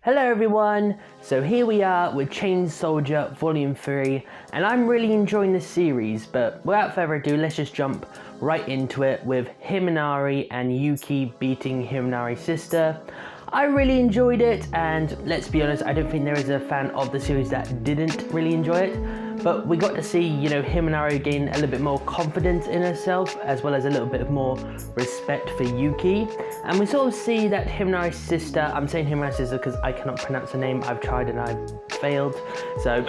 Hello everyone, so here we are with Chain Soldier Volume 3, and I'm really enjoying this series, but without further ado, let's just jump right into it with Himinari and Yuki beating Himinari's sister. I really enjoyed it, and let's be honest, I don't think there is a fan of the series that didn't really enjoy it, but we got to see, Himinari gain a little bit more confidence in herself, as well as a little bit more respect for Yuki, and we sort of see that Himinari's sister, I'm saying Himinari's sister because I cannot pronounce her name, I've tried and I've failed, so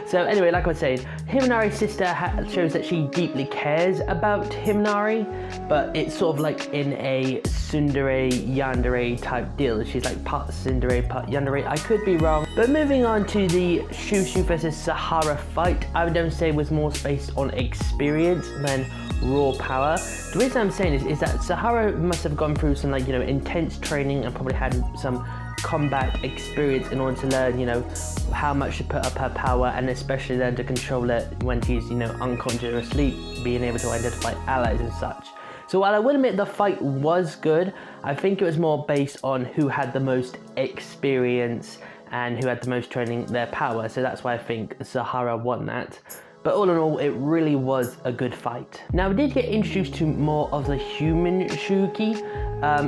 so anyway, like I was saying, Himinari's sister shows that she deeply cares about Himinari, but it's sort of like in a tsundere yandere type deal. She's like part tsundere, part yandere. I could be wrong. But moving on to the Shushu versus Sahara fight, I would say was more based on experience than raw power. The reason I'm saying is that Sahara must have gone through some intense training and probably had some combat experience in order to learn how much to put up her power, and especially learn to control it when she's unconscious or asleep, being able to identify allies and such. So while I will admit the fight was good, I think it was more based on who had the most experience and who had the most training their power, so that's why I think Sahara won that. But all in all, it really was a good fight. Now, we did get introduced to more of the human Shuki,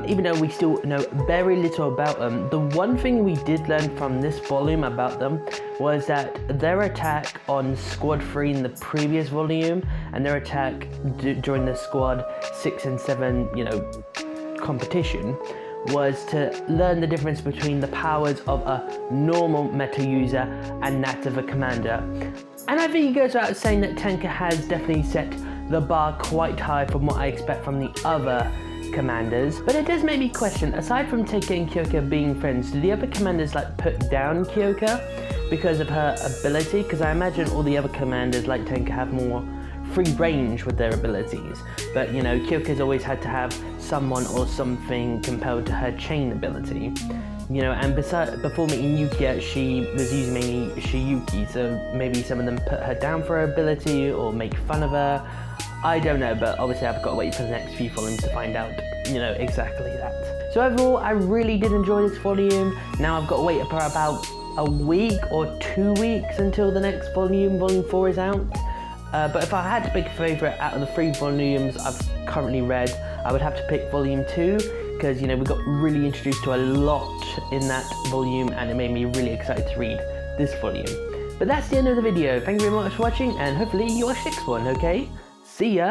even though we still know very little about them. The one thing we did learn from this volume about them was that their attack on Squad 3 in the previous volume, and their attack during the Squad 6 and 7, competition, was to learn the difference between the powers of a normal meta user and that of a commander. And I think it goes without saying that Tenka has definitely set the bar quite high from what I expect from the other commanders. But it does make me question, aside from Tenka and Kyoka being friends, do the other commanders put down Kyoka because of her ability? Because I imagine all the other commanders like Tenka have more free range with their abilities, but Kyoka's always had to have someone or something compelled to her chain ability, and before meeting Yuki, she was using mainly Shiyuki, so maybe some of them put her down for her ability or make fun of her. I don't know, but obviously I've got to wait for the next few volumes to find out, exactly that. So overall, I really did enjoy this volume. Now I've got to wait for about a week or 2 weeks until the next volume, volume 4, is out. But if I had to pick a favourite out of the 3 volumes I've currently read, I would have to pick volume 2, because we got really introduced to a lot in that volume, and it made me really excited to read this volume. But that's the end of the video. Thank you very much for watching, and hopefully you watch the next one, okay? See ya!